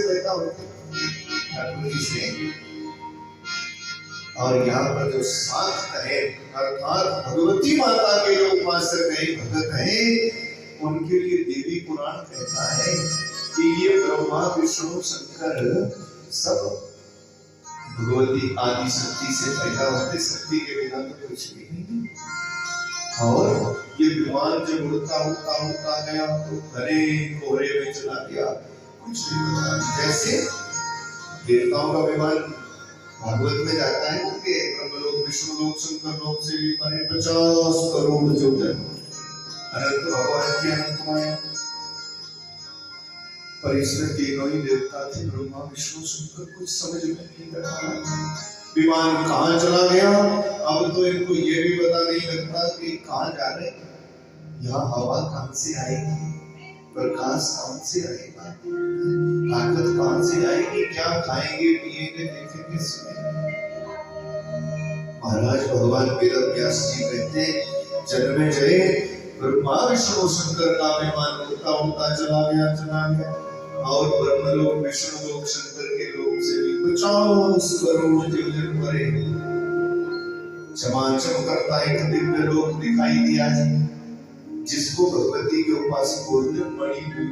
पैदा होते ठाकुर से। और यहाँ पर जो सात है अर्थात भगवती माता के जो उपासक है, भगत है, उनके लिए देवी पुराण कहता है कि ये ब्रह्मा विष्णु शंकर सब भगवती आदि शक्ति से पैदा होते, शक्ति के बिना तो कुछ भी नहीं। और ये विमान जब उड़ता उड़ता उड़ता गया तो घने कोहरे में चला गया, कुछ भी पता नहीं। जैसे देवताओं का विमान भागवत में जाता है कि ब्रह्मलोक विष्णु लोक शंकर लोक से भी बने 50 करोड़ योजन अनंत भगवान की अनंत माया। पर इसमें तीनों ही देवता थे, ब्रह्मा विष्णु शंकर, कुछ समझ में नहीं लगा विमान कहाँ चला गया। अब तो इनको ये भी पता नहीं लगता कि कहाँ जा रहे, यहाँ हवा कहाँ से आएगी, प्रकाश कहाँ से आएगा, ताकत कहाँ से आएगी, क्या खाएंगे पिएंगे देखेंगे सुनेंगे। महाराज भगवान वेद व्यास जी कहते जन्मे जय ब्रह्मा विष्णु शंकर का विमान उड़ता उड़ता चला गया और ब्रह्मलोक विष्णु लोक शंकर के लोक से भी 50 करोड़ योजन परे चमाचम करता एक दिव्य लोक दिखाई दिया है, जिसको भगवती के उपासक बोलते मणिपुर।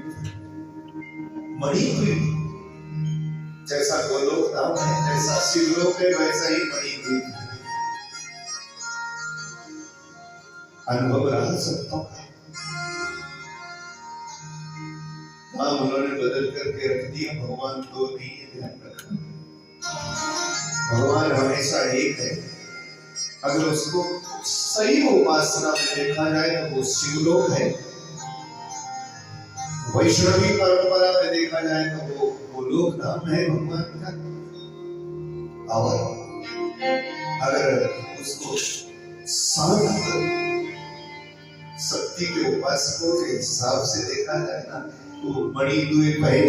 जैसा गोलोक धाम है, जैसा शिवलोक है, वैसा ही मणिपुर। अनुभव रहा सबको का। नाम उन्होंने बदल करके रख दिया, भगवान दो नहीं है, ध्यान रखना। भगवान हमेशा एक है। अगर उसको सही उपासना में देखा जाए तो वो शिवलोक है, वैष्णवी परंपरा में देखा जाए तो वो गोलोक धाम है भगवान का। और अगर उसको शांत शक्ति के उपासकों के हिसाब से देखा जाए ना तो मणिद्वीप है,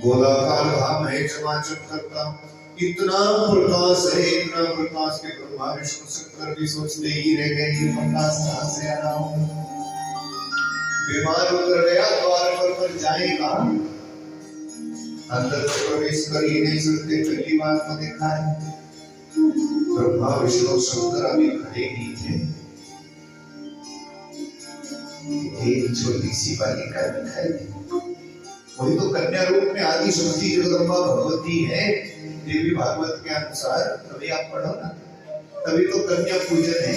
गोलाकार धाम है, चमाचम करता इतना प्रकाश है, इतना प्रकाश के ब्रह्मा विष्णु शंकर भी सोचते ही रह गए कि प्रकाश कहाँ से आ रहा हो। विमान उतर गया, द्वार पर जाएगा, अंदर तो प्रवेश कर ही नहीं सकते, पहली बार तो देखा है। ब्रह्मा विष्णु शंकर अभी खड़े नहीं थे, एक छोटी सी बालिका दिखाई दी, वही तो कन्या रूप में आदि शक्ति जगदम्बा भगवती है। देवी भागवत के अनुसार तभी आप पढ़ो ना, तभी तो कन्या पूजन है।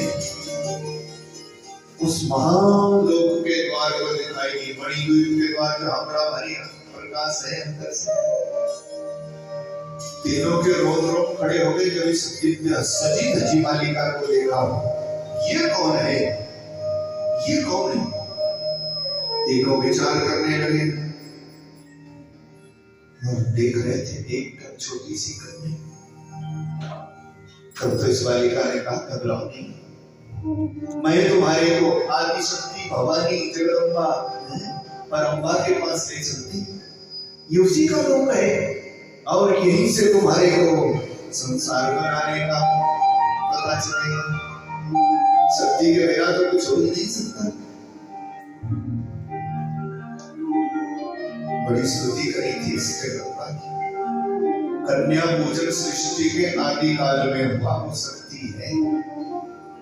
उस महान लोक के द्वार को दिखाई दी, मणिद्वीप के द्वार जो हमरा भरी प्रकाश है अंदर से। तीनों के रोम रोम खड़े हो गए जब इस दिव्य सजी धजी बालिका को देखा। ये कौन है, ये कौन है? तीनों विचार करने लगे और देख रहे थे एक छोटी सी कन्या। तब तो इस बालिका ने कहा घबराओ नहीं, मैं तुम्हारे को आदि शक्ति भवानी जगदम्बा परम्बा के पास ले चलती, ये उसी का लोक है और यहीं से तुम्हारे को संसार बनाने का पता चलेगा। शक्ति के बिना तो कुछ हो ही नहीं सकता। बड़ी स्तुति करी थी इस जगदम्बा की। कन्या पूजन सृष्टि के आदि काल में हुआ, हो सकती है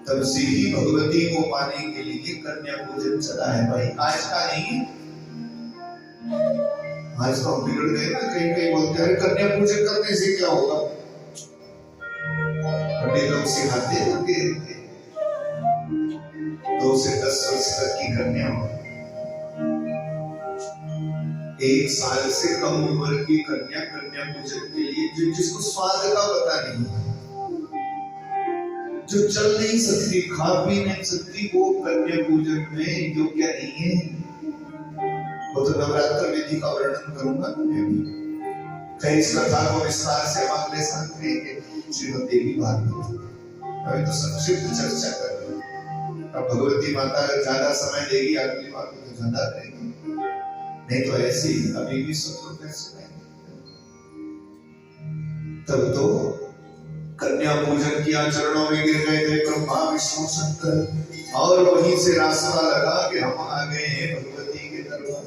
तब से ही भगवती को पाने के लिए कन्या पूजन चला है भाई, आज का नहीं। आज तो हम बिगड़ गए ना, कहीं कहीं बोलते हैं कन्या पूजन करने से क्या होगा, बड़े लोग सिखाते हैं कि 2 से 10 वर्ष तक की कन्या हो, 1 साल से कम उम्र की कन्या कन्या पूजन के लिए, जिसको स्वाद का पता नहीं, जो चल नहीं सकती, खा पी नहीं सकती, वो कन्या पूजन में योग्य नहीं है। वो तो नवरात्र विधि का वर्णन करूंगा मैं भी, कहीं इस कथा को विस्तार से हम अगले साल करेंगे श्रीमद् देवी भागवत। अभी तो संक्षिप्त चर्चा कर रहे हैं। अब भगवती माता अगर ज्यादा समय देगी अगली बार तो ज्यादा करेंगे, नहीं तो ऐसे ही अभी भी सब लोग कैसे रहेंगे। तब तो कन्या पूजन किया, चरणों में गिर गए थे ब्रह्मा विष्णु शंकर, और वहीं से रास्ता लगा कि हम आ गए हैं भगवती के दरबार।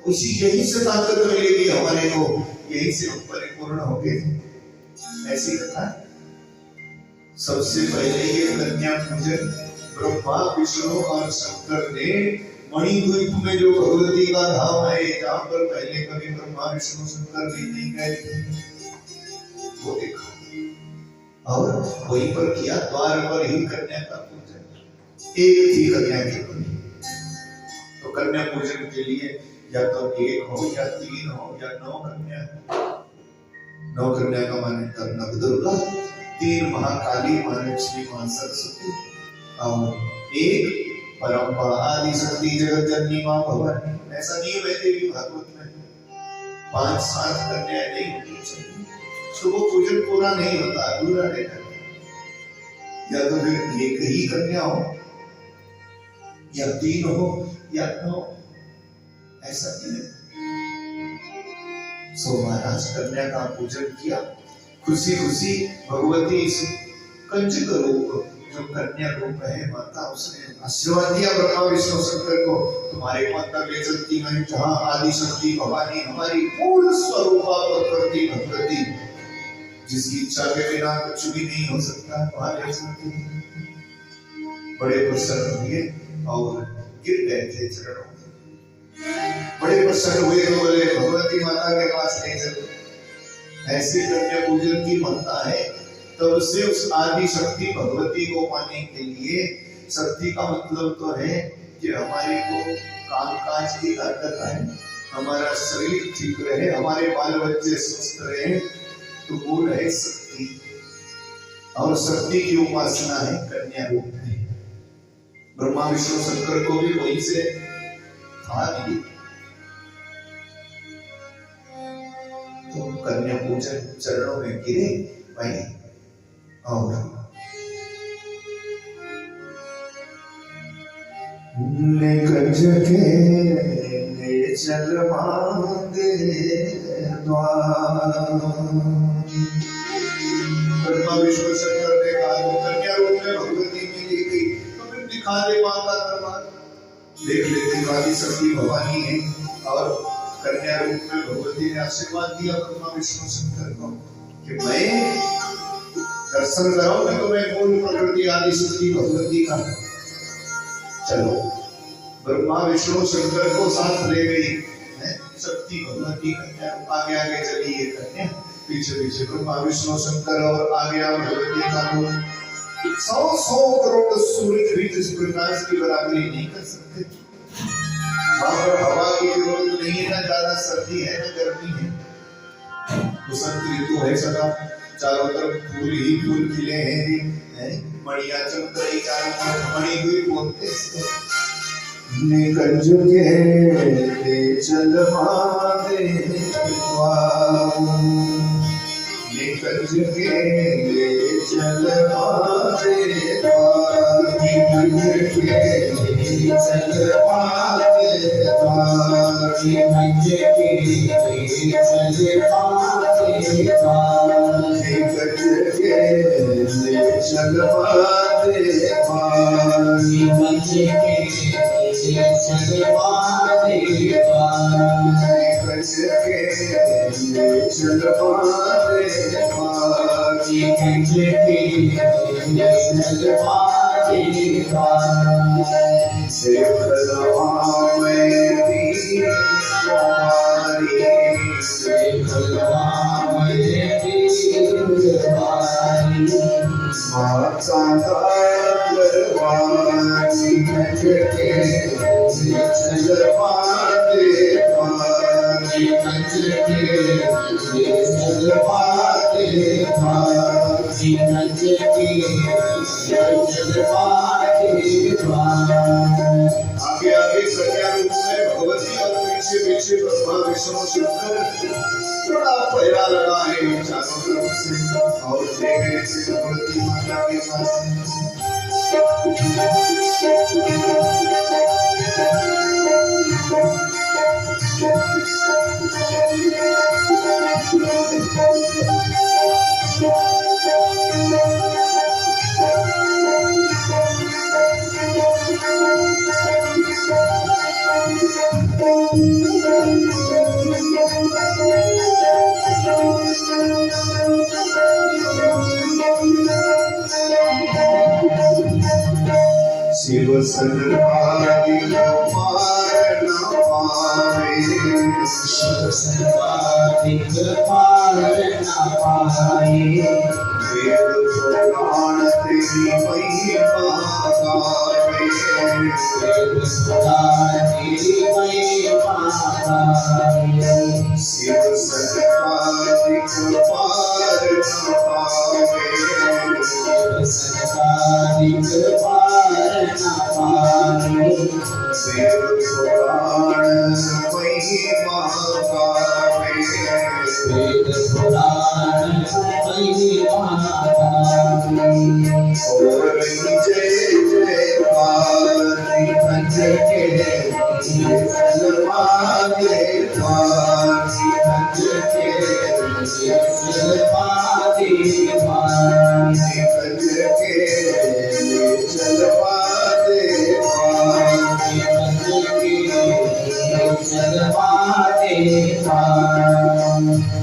उसी यहीं से ताकत मिलेगी हमारे को, यहीं से हम परिपूर्ण होंगे। ऐसी कथा सबसे पहले ये कन्या पूजन ब्रह्मा विष्णु और शंकर ने मणिद्वीप में जो भगवती का धाम है, जहां पर पहले कभी ब्रह्मा विष्णु शंकर भी नहीं गए थे, वो देखा और वहीं पर किया। द्वार पर ही कन्या का पूजन, एक थी कन्या की बलि। तो कन्या पूजन के लिए या तो एक हो या तीन हो या 9 कन्या। 9 कन्या का माने तब नवदुर्गा, 3 महाकाली माने लक्ष्मी मां सरस्वती, और एक परंपरा आदि शक्ति जगत जननी मां भवानी। ऐसा नियम है देवी भागवत में। 5-7 कन्या नहीं होनी चाहिए, तो वो पूजन पूरा नहीं होता, अधूरा रहता। या तो फिर एक ही कन्या हो या 3 हो या 9, ऐसा नहीं है। सो महाराज कन्या का पूजन किया, खुशी खुशी भगवती इस कंचक रूप जो कन्या रूप है माता, उसने आशीर्वाद दिया ब्रह्मा विष्णु शंकर को, तुम्हारे पद तक ले चलती मैं, जहाँ आदि शक्ति भवानी हमारी मूल स्वरूपा प्रकृति भगवती, जिसकी इच्छा के बिना कुछ भी नहीं हो सकता, वहां ले चलती। बड़े प्रसन्न हुए और गिर गए थे चरणों में। बड़े प्रसन्न हुए तो बोले भगवती माता के पास ले चलो। ऐसे कन्या पूजन की मनता है। तब से उस आदि शक्ति भगवती को पाने के लिए, शक्ति का मतलब तो है कि हमारे को काम काज की ताकत है, हमारा शरीर ठीक रहे, हमारे बाल बच्चे स्वस्थ रहे, तो वो रहे शक्ति। और शक्ति की उपासना है कन्या रूप में। ब्रह्मा विष्णु शंकर को भी वहीं से था नहीं। तो कन्या पूजन चरणों में गिरे भाई, और निकंज के ले चल मांगे द्वार। ब्रह्मा विष्णु शंकर ने कहा कन्या रूप में भगवती मिली गई, तो फिर दिखा दे मां का दरबार। देख लेते आदि शक्ति भवानी है, और कन्या रूप में भगवती ने आशीर्वाद दिया ब्रह्मा विष्णु शंकर को कि मैं दर्शन कराऊंगा तुम्हें मूल प्रकृति आदि शक्ति भगवती का। चलो, ब्रह्मा विष्णु शंकर को साथ ले गई शक्ति भगवती कन्या। आगे आगे चली ये कन्या, पीछे पीछे ब्रह्मा विष्णु शंकर, और आगे भगवती का रूप। 100 करोड़ सूरज भी जिस प्रकाश की बराबरी नहीं कर सकते। वहां पर हवा की जरूरत नहीं है, ना ज्यादा सर्दी है ना गर्मी है। बसंत ऋतु है सदा, चारों तरफ फूल ही फूल खिले हैं, मणियां चमक रही चारों तरफ। मणि हुई बोलते निकंज के ले चल मांगे द्वार। निकंज के ले चल मांगे द्वार। निकंज के ले चल मांगे द्वार। निकंज के ले चल मांगे द्वार। निकंज के ले चल मांगे द्वार। निकंज के आगे आगे कन्या रूप में भगवती और पीछे पीछे ब्रह्मा विष्णु शंकर। बड़ा पहरा लगा है चारों तरफ से, और ले गए से भगवती माता के पास। सर्वाधिक पार न पावे, शिव सर्वाधिक पार न पाए। वेद पुराण तेरी महिमा गावे, वेद पुराण तेरी महिमा गावे। शिव सर्वाधिक पार न पावे, शिव सर्वाधिक पार न पाए। वेद पुराण महिमा गावे, वेद पुराण महिमा गावे। और जय जयकार निखंड के सर्वाधिक पार, निखंड के सर्वाधिक पार। निखंड के सर्वाधिक पार, निखंड के सर्वाधिक पार।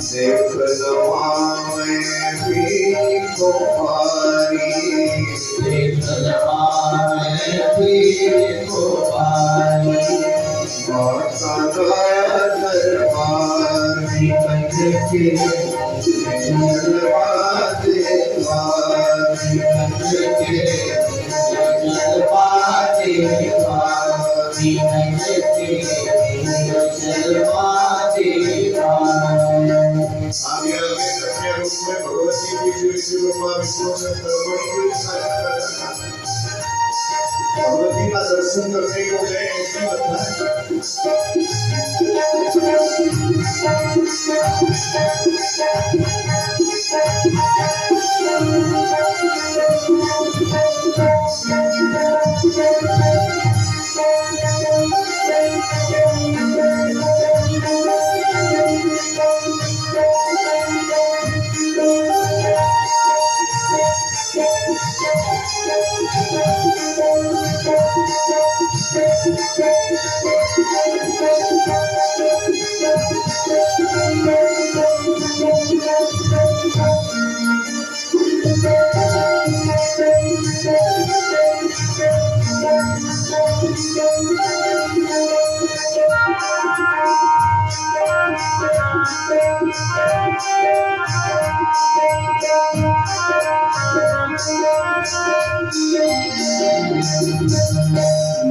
देख लवाए भी को पारी, देख लवाए भी को पारी। माता का दरबार निखंड के सर्वाधिक पार, निखंड के सर्वाधिक पार। निखंड के सर्वाधिक पार। आगे आगे कन्या रूप में भगवती की जो इसी ब्रह्मा विष्णु से बड़ी हुई साधना करना, भगवती का दर्शन करने को गए ऐसी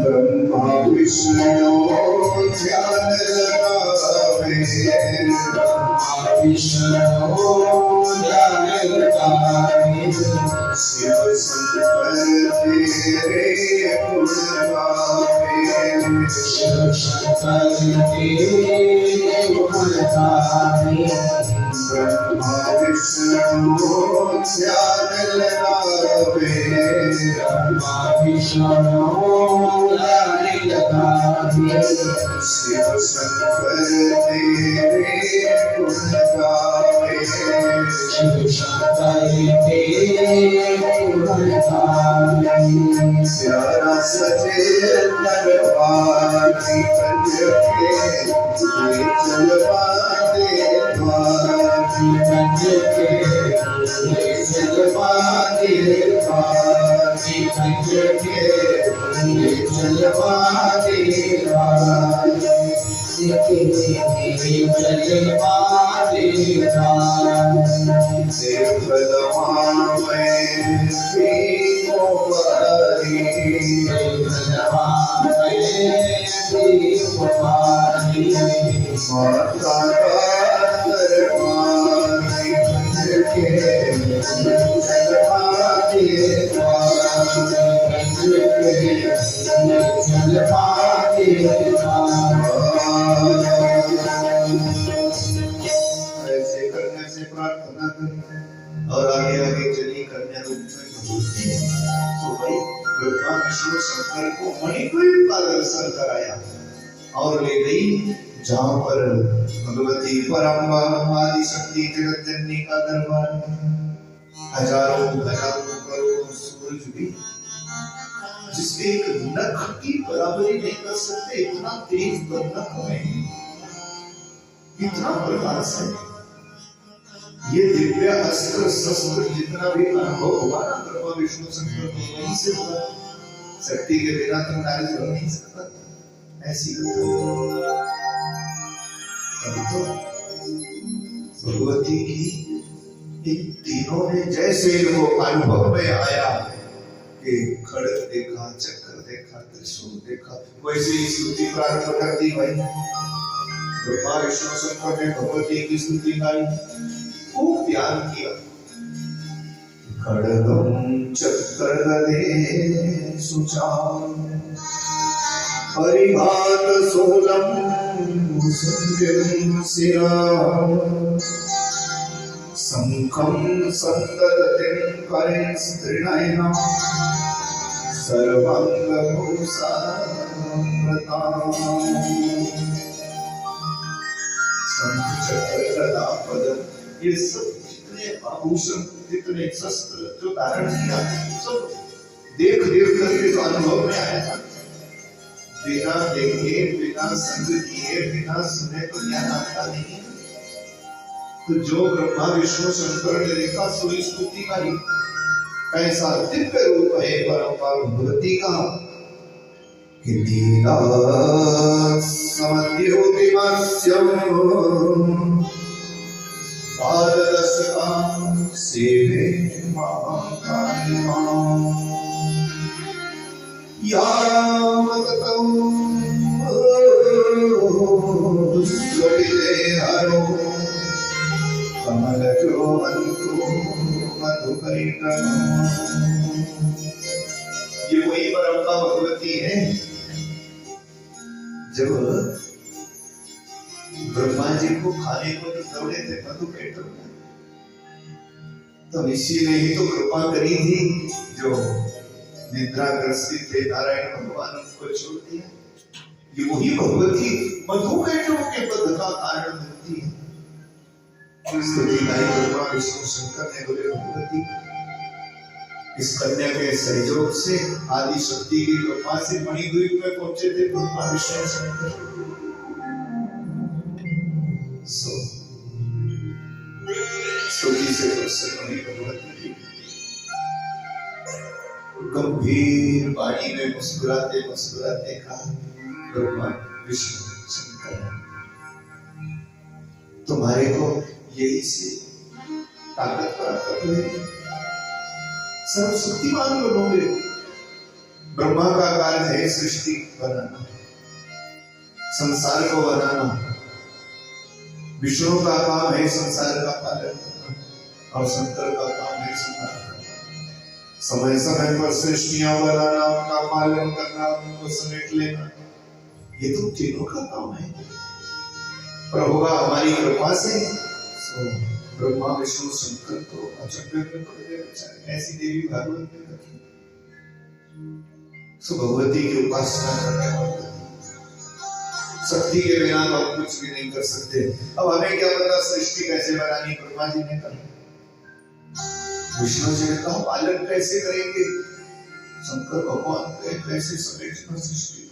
ब्रह्मा विष्णु ध्यान लगावे, विष्णु ध्यान लगावे। शिव शंकर तेरे गुण गावे, शिव शंकर तेरे गुण गावे। ब्रह्मा विष्णु ध्यान लगावे, ब्रह्मा विष्णु ध्यान लगावे। शिव शंकर तेरे गुण गावे, शिव शंकर तेरे गुण गावे। प्यारा सजे दरबार निखंड के चलवा दे द्वार, निखंड के सर्वाधिक पार। निखंड के सर्वाधिक पार। सर्वाधिक पार। देख लवा में भी को पारी, माता का दरबार निखंड के सर्वाधिक पार, ऐसे करने से प्रार्थना करें और आगे आगे चली कन्या रूप में भगवती है। तो भाई ब्रह्मा विष्णु शंकर को मणिपुर का दर्शन कराया और ले गई जहाँ पर भगवती परम आदि शक्ति जगत जननी का दरबार, हजारों हजारों करोड़ों सूरज भी जिसके एक नख की बराबरी नहीं कर सकते, इतना तेज नख है, इतना प्रकाश है। ये दिव्य अस्त्र शस्त्र जितना भी अनुभव हुआ ना ब्रह्मा विष्णु शंकर को वहीं से हुआ। शक्ति के बिना तुम कार्य हो नहीं सकता, ऐसी तब तो भगवती की इन तीनों ने जैसे वो अनुभव में आया कि खड़ग देखा, चक्र देखा, त्रिशूल देखा, वैसे ही स्तुति प्रारंभ कर दी। भाई ब्रह्मा विष्णु शंकर ने भगवती की स्तुति गाई, खूब ध्यान किया। खड़गम चक्रगदे सुचाम परिभात सोलम सुंदरम सिरा शंखं संददतिं करेस्त्रिनयना सर्वांगभूषणप्रताम्। शंख चक्र गदा पद्म, ये सब जितने आभूषण, जितने शस्त्र जो धारण किया, सब देख देख करके तो अनुभव में आया था। बिना देखे, बिना संग किए, बिना सुने तो ज्ञान आता नहीं है। तो जो ब्रह्मा विष्णु शंकर ने देखा, सूर्य स्तुति गाई। कैसा दिव्य रूप है परंपार भगवती का कि दीना समद्योतिमस्यम पाददशकां सेवे महाकालिमां यावततं स्वपिते हरो कमलजो बंधु मधुकैटम। ये वही परंपरा भगवती है। जब ब्रह्मा जी को खाने को दौड़े थे मधुकैटम, तब इसी ने ही तो कृपा करी थी, जो निद्राग्रसित थे, नारायण भगवान उनको छोड़ दिया। ये वही भगवती मधुकैटम के पद का कारण बनती है। स्तुति गाई ब्रह्मा विष्णु शंकर ने, बोले भगवती इस कन्या के सहयोग से आदि शक्ति की कृपा से मणिद्वीप में पहुंचे थे ब्रह्मा विष्णु शंकर। स्तुति से प्रसन्न हुई भगवती, गंभीर वाणी में मुस्कुराते मुस्कुराते कहा, ब्रह्मा विष्णु शंकर तुम्हारे को यही से ताकत प्राप्त हुई, सर्वशक्तिमान बनोगे। ब्रह्मा का कार्य है सृष्टि बनाना, संसार को बनाना। विष्णु का काम है संसार का पालन करना, और शंकर का काम है संहार करना। समय समय पर सृष्टियां बनाना, उनका पालन करना, उनको समेट लेना, ये तो तीनों का काम है। पर होगा हमारी कृपा से। ब्रह्मा विष्णु शंकर तो अचंभे में पड़ गए बेचारे, ऐसी देवी भागवत में रखी। भगवती की उपासना करने वाले, शक्ति के बिना तो हम कुछ भी नहीं कर सकते। अब हमें क्या पता सृष्टि कैसे बनानी, ब्रह्मा जी ने कहा। विष्णु जी ने कहा पालन कैसे करेंगे, शंकर भगवान कैसे समेटना सृष्टि।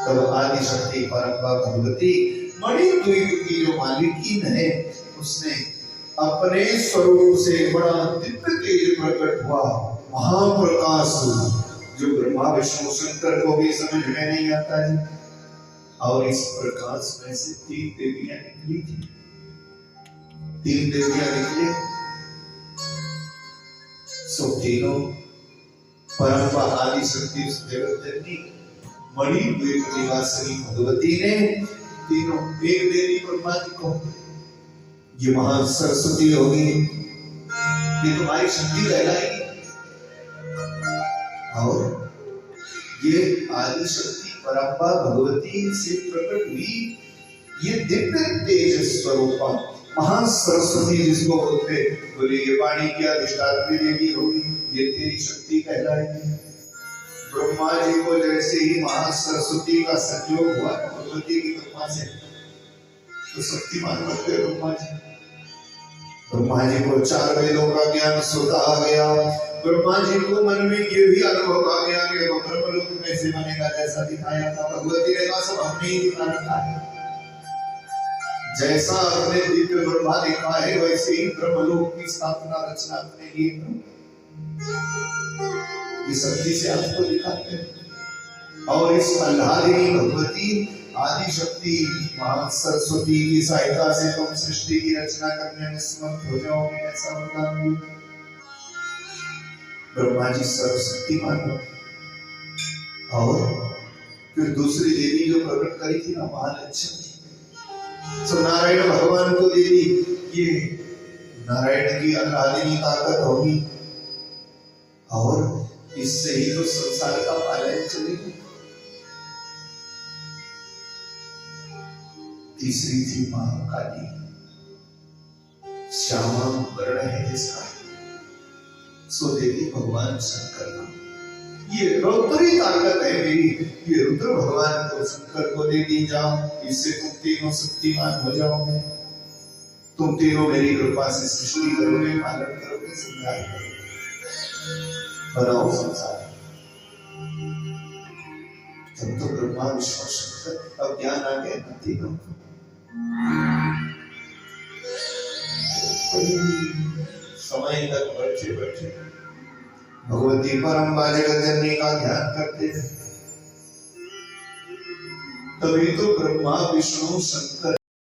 तब आदि शक्ति परंपरा भगवती मणिद्वीप की जो मालिकीन है, उसने अपने स्वरूप से बड़ा दिव्य तेज प्रकट हुआ, महाप्रकाश, जो ब्रह्मा विष्णु शंकर को भी समझ में नहीं आता है। और इस प्रकाश में से तीन देवियां निकली थी। तीन देवियां निकले, सो तीनों परंपरा आदि शक्ति जगतजननी मणिद्वीप निवासिनी भगवती ने तीनों एक देवी ब्रह्मा जी को, ये महान सरस्वती होगी, ये तुम्हारी शक्ति कहलाएगी। और ये आदि शक्ति परंपरा भगवती से प्रकट हुई, ये दिव्य तेज स्वरूपा महान सरस्वती जिसको बोलते, बोले ये वाणी की अधिष्ठात्री देवी होगी, ये तेरी शक्ति कहलाएगी। ब्रह्मा जी को जैसे ही महान सरस्वती का संयोग हुआ भगवती की कृपा से, तो शक्तिमान बन गए ब्रह्मा जी। ब्रह्मा जी को चार वेदों का ज्ञान स्वतः आ गया। ब्रह्मा जी को मन में ये भी अनुभव आ गया कि वो ब्रह्मलोक कैसे बनेगा, जैसा दिखाया था भगवती ने कहा सब हमने ही दिखा रखा है। जैसा अपने दिव्य ब्रह्मा देखा है, वैसे ही ब्रह्मलोक की स्थापना रचना अपने लिए। ये शक्ति से आपको दिखाते हैं। और इस आह्लादिनी भगवती आदि शक्ति मां सरस्वती की सहायता से तुम सृष्टि की रचना करने में समर्थ हो जाओगे, ऐसा वरदान दिया। ब्रह्मा जी सर्वशक्तिमान हो, और फिर दूसरी देवी जो प्रकट करी थी ना महालक्ष्मी, सो नारायण भगवान को देवी ये नारायण की आह्लादिनी ताकत होगी, और इससे ही तो संसार का पालन चलेगा। तीसरी थी मां काली, श्यामा वर्ण है जिसका, सो देवी भगवान शंकर नाम। ये रौद्री ताकत है मेरी, ये रुद्र भगवान को शंकर को दे दी जाओ, इससे तुम तीनों शक्तिमान हो जाओगे। तुम तीनों मेरी कृपा से सृष्टि करोगे, पालन करोगे, संहार करोगे, बनाओ संसार। तब तो ब्रह्मा विष्णु शंकर, अब ज्ञान आ गया ना तीनों को। समय तक बैठे बैठे भगवती परम बालिका जननी का ध्यान करते हैं। तभी तो ब्रह्मा विष्णु शंकर